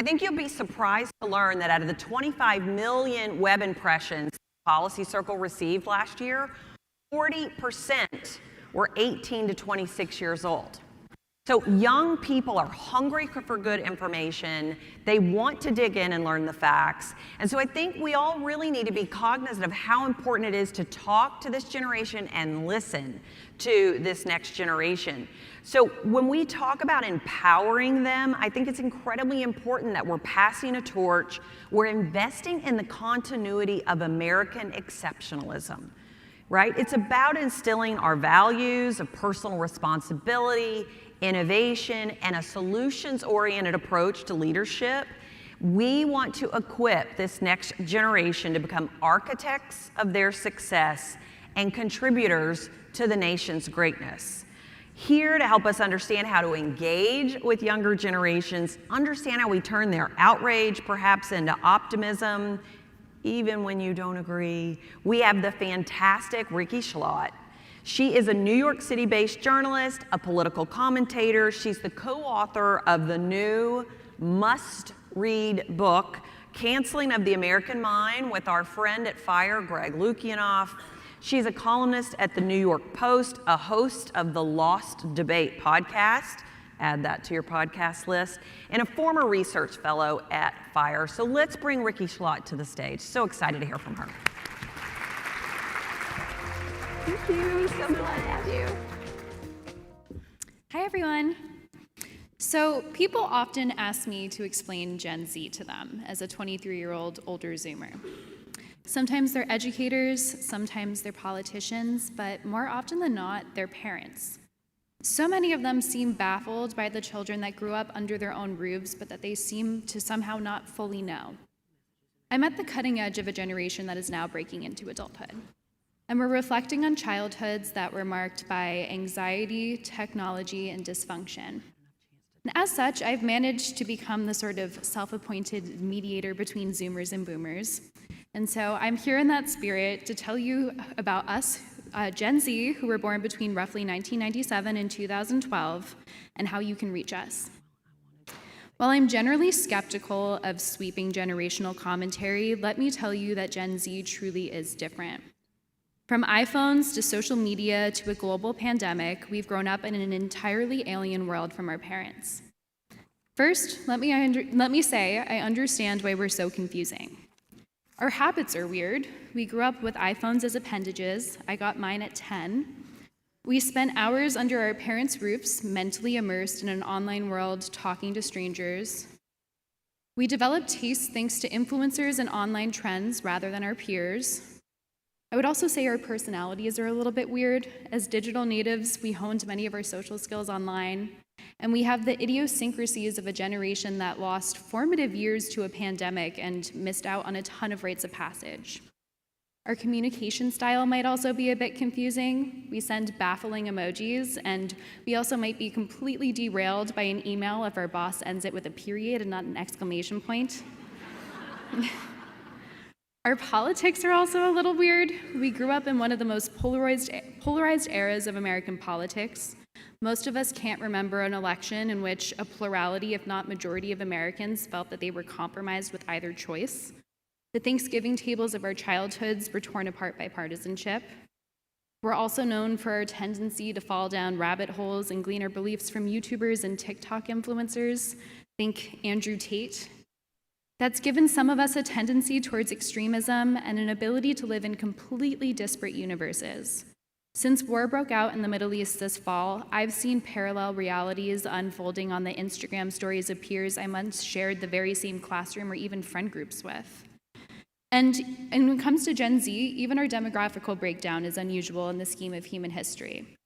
I think you'll be surprised to learn that out of the 25 million web impressions Policy Circle received last year, 40% were 18 to 26 years old. So young people are hungry for good information. They want to dig in and learn the facts. And so I think we all really need to be cognizant of how important it is to talk to this generation and listen to this next generation. So when we talk about empowering them, I think it's incredibly important that we're passing a torch. We're investing in the continuity of American exceptionalism. Right? It's about instilling our values of personal responsibility, innovation, and a solutions-oriented approach to leadership. We want to equip this next generation to become architects of their success and contributors to the nation's greatness. Here to help us understand how to engage with younger generations, understand how we turn their outrage perhaps into optimism, even when you don't agree, we have the fantastic Rikki Schlott. She is a New York City-based journalist, a political commentator. She's the co-author of the new must-read book, Canceling of the American Mind, with our friend at FIRE, Greg Lukianoff. She's a columnist at the New York Post, a host of the Lost Debate podcast. Add that to your podcast list, and a former research fellow at FIRE. So let's bring Rikki Schlott to the stage. So excited to hear from her. Thank you. So glad to have you. Hi, everyone. So people often ask me to explain Gen Z to them as a 23-year-old older Zoomer. Sometimes they're educators, sometimes they're politicians, but more often than not, they're parents. So many of them seem baffled by the children that grew up under their own roofs, but that they seem to somehow not fully know. I'm at the cutting edge of a generation that is now breaking into adulthood. And we're reflecting on childhoods that were marked by anxiety, technology, and dysfunction. And as such, I've managed to become the sort of self-appointed mediator between Zoomers and Boomers. And so I'm here in that spirit to tell you about us, Gen Z, who were born between roughly 1997 and 2012, and how you can reach us. While I'm generally skeptical of sweeping generational commentary, let me tell you that Gen Z truly is different. From iPhones to social media to a global pandemic, we've grown up in an entirely alien world from our parents. First, let me say I understand why we're so confusing. Our habits are weird. We grew up with iPhones as appendages. I got mine at 10. We spent hours under our parents' roofs, mentally immersed in an online world, talking to strangers. We developed tastes thanks to influencers and online trends rather than our peers. I would also say our personalities are a little bit weird. As digital natives, we honed many of our social skills online. And we have the idiosyncrasies of a generation that lost formative years to a pandemic and missed out on a ton of rites of passage. Our communication style might also be a bit confusing. We send baffling emojis, and we also might be completely derailed by an email if our boss ends it with a period and not an exclamation point. Our politics are also a little weird. We grew up in one of the most polarized eras of American politics. Most of us can't remember an election in which a plurality, if not majority, of Americans felt that they were compromised with either choice. The Thanksgiving tables of our childhoods were torn apart by partisanship. We're also known for our tendency to fall down rabbit holes and glean our beliefs from YouTubers and TikTok influencers. Think Andrew Tate. That's given some of us a tendency towards extremism and an ability to live in completely disparate universes. Since war broke out in the Middle East this fall, I've seen parallel realities unfolding on the Instagram stories of peers I once shared the very same classroom or even friend groups with. And when it comes to Gen Z, even our demographical breakdown is unusual in the scheme of human history.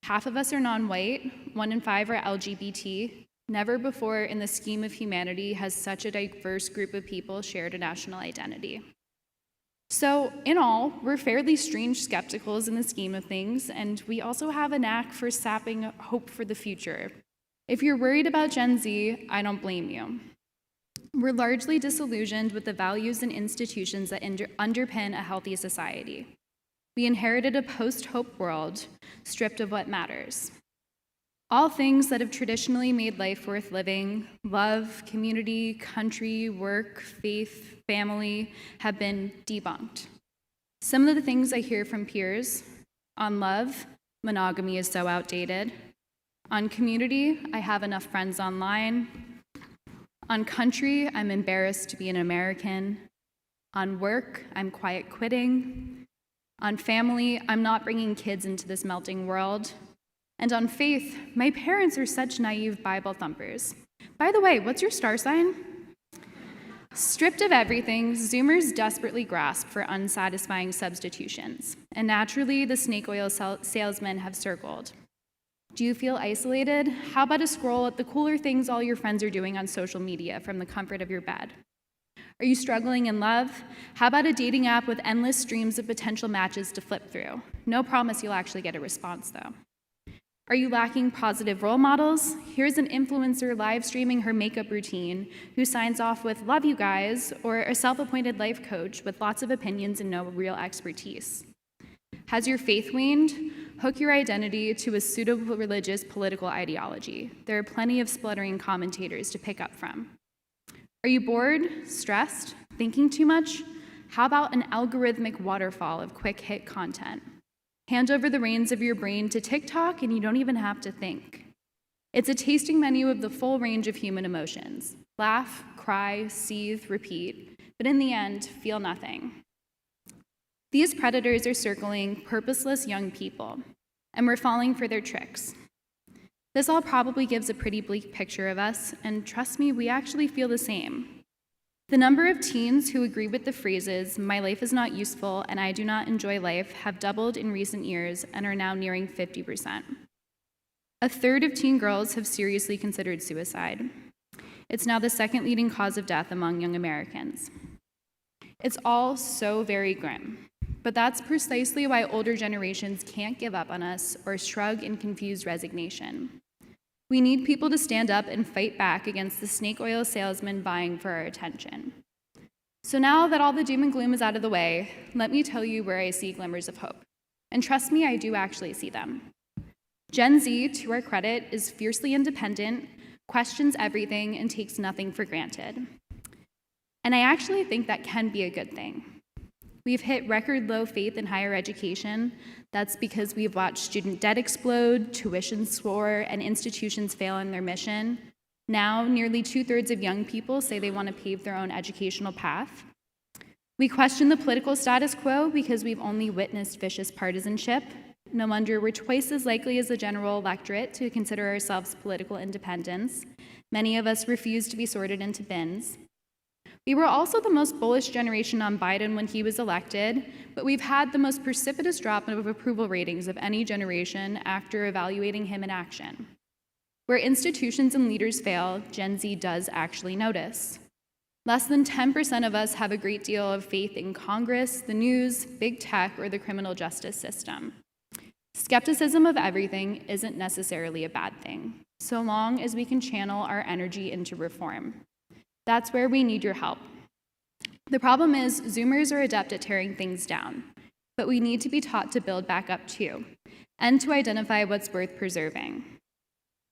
Half of us are non-white, 1 in 5 are LGBT. Never before in the scheme of humanity has such a diverse group of people shared a national identity. So, in all, we're fairly strange skepticals in the scheme of things, and we also have a knack for sapping hope for the future. If you're worried about Gen Z, I don't blame you. We're largely disillusioned with the values and institutions that underpin a healthy society. We inherited a post-hope world stripped of what matters. All things that have traditionally made life worth living, love, community, country, work, faith, family, have been debunked. Some of the things I hear from peers: on love, monogamy is so outdated. On community, I have enough friends online. On country, I'm embarrassed to be an American. On work, I'm quiet quitting. On family, I'm not bringing kids into this melting world. And on faith, my parents are such naive Bible thumpers. By the way, what's your star sign? Stripped of everything, Zoomers desperately grasp for unsatisfying substitutions. And naturally, the snake oil salesmen have circled. Do you feel isolated? How about a scroll at the cooler things all your friends are doing on social media from the comfort of your bed? Are you struggling in love? How about a dating app with endless streams of potential matches to flip through? No promise you'll actually get a response, though. Are you lacking positive role models? Here's an influencer live streaming her makeup routine who signs off with "love you guys," or a self-appointed life coach with lots of opinions and no real expertise. Has your faith waned? Hook your identity to a pseudo-religious political ideology. There are plenty of spluttering commentators to pick up from. Are you bored, stressed, thinking too much? How about an algorithmic waterfall of quick-hit content? Hand over the reins of your brain to TikTok and you don't even have to think. It's a tasting menu of the full range of human emotions. Laugh, cry, seethe, repeat, but in the end, feel nothing. These predators are circling purposeless young people, and we're falling for their tricks. This all probably gives a pretty bleak picture of us, and trust me, we actually feel the same. The number of teens who agree with the phrases, "my life is not useful and I do not enjoy life," have doubled in recent years and are now nearing 50%. A third of teen girls have seriously considered suicide. It's now the second leading cause of death among young Americans. It's all so very grim, but that's precisely why older generations can't give up on us or shrug in confused resignation. We need people to stand up and fight back against the snake oil salesmen vying for our attention. So now that all the doom and gloom is out of the way, let me tell you where I see glimmers of hope. And trust me, I do actually see them. Gen Z, to our credit, is fiercely independent, questions everything, and takes nothing for granted. And I actually think that can be a good thing. We've hit record low faith in higher education. That's because we've watched student debt explode, tuition soar, and institutions fail in their mission. Now, nearly 2/3 of young people say they want to pave their own educational path. We question the political status quo because we've only witnessed vicious partisanship. No wonder we're twice as likely as the general electorate to consider ourselves political independents. Many of us refuse to be sorted into bins. We were also the most bullish generation on Biden when he was elected, but we've had the most precipitous drop of approval ratings of any generation after evaluating him in action. Where institutions and leaders fail, Gen Z does actually notice. Less than 10% of us have a great deal of faith in Congress, the news, big tech, or the criminal justice system. Skepticism of everything isn't necessarily a bad thing, so long as we can channel our energy into reform. That's where we need your help. The problem is, Zoomers are adept at tearing things down, but we need to be taught to build back up too, and to identify what's worth preserving.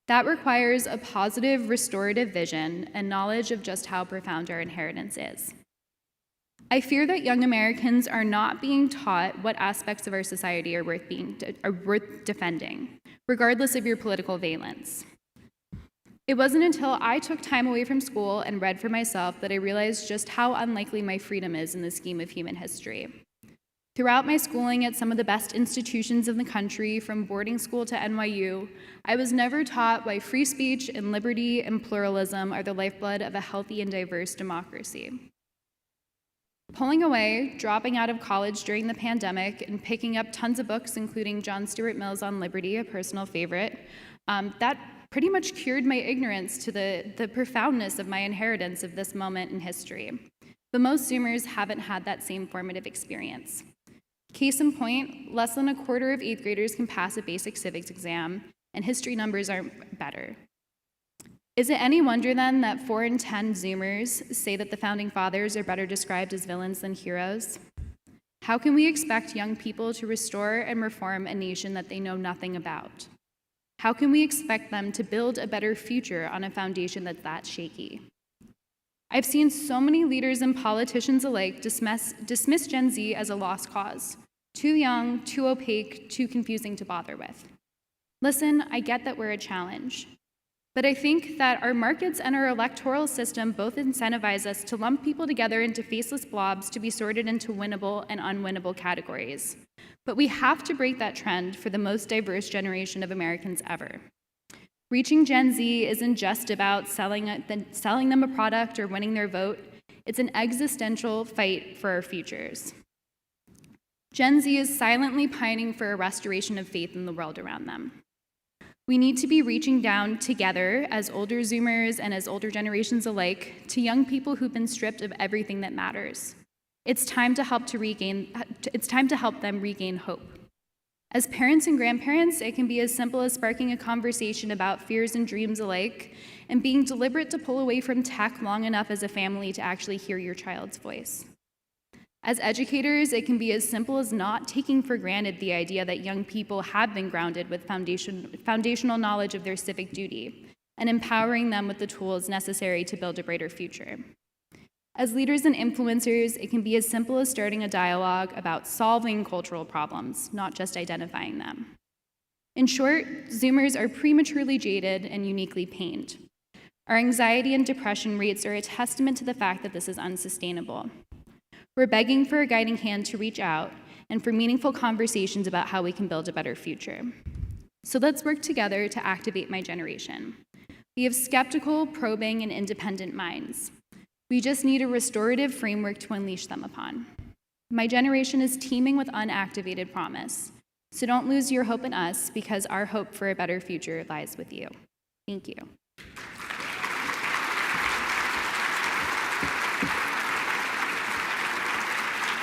That requires a positive, restorative vision and knowledge of just how profound our inheritance is. I fear that young Americans are not being taught what aspects of our society are worth defending, regardless of your political valence. It wasn't until I took time away from school and read for myself that I realized just how unlikely my freedom is in the scheme of human history. Throughout my schooling at some of the best institutions in the country, from boarding school to NYU, I was never taught why free speech and liberty and pluralism are the lifeblood of a healthy and diverse democracy. Pulling away, dropping out of college during the pandemic, and picking up tons of books, including John Stuart Mill's On Liberty, a personal favorite, that pretty much cured my ignorance to the profoundness of my inheritance of this moment in history. But most Zoomers haven't had that same formative experience. Case in point, less than a quarter of 8th graders can pass a basic civics exam, and history numbers aren't better. Is it any wonder then that 4 in 10 Zoomers say that the Founding Fathers are better described as villains than heroes? How can we expect young people to restore and reform a nation that they know nothing about? How can we expect them to build a better future on a foundation that's that shaky? I've seen so many leaders and politicians alike dismiss Gen Z as a lost cause, too young, too opaque, too confusing to bother with. Listen, I get that we're a challenge, but I think that our markets and our electoral system both incentivize us to lump people together into faceless blobs to be sorted into winnable and unwinnable categories. But we have to break that trend for the most diverse generation of Americans ever. Reaching Gen Z isn't just about selling them a product or winning their vote. It's an existential fight for our futures. Gen Z is silently pining for a restoration of faith in the world around them. We need to be reaching down together as older Zoomers and as older generations alike to young people who've been stripped of everything that matters. It's time to help them regain hope. As parents and grandparents, it can be as simple as sparking a conversation about fears and dreams alike and being deliberate to pull away from tech long enough as a family to actually hear your child's voice. As educators, it can be as simple as not taking for granted the idea that young people have been grounded with foundational knowledge of their civic duty and empowering them with the tools necessary to build a brighter future. As leaders and influencers, it can be as simple as starting a dialogue about solving cultural problems, not just identifying them. In short, Zoomers are prematurely jaded and uniquely pained. Our anxiety and depression rates are a testament to the fact that this is unsustainable. We're begging for a guiding hand to reach out and for meaningful conversations about how we can build a better future. So let's work together to activate my generation. We have skeptical, probing, and independent minds. We just need a restorative framework to unleash them upon. My generation is teeming with unactivated promise. So don't lose your hope in us, because our hope for a better future lies with you. Thank you.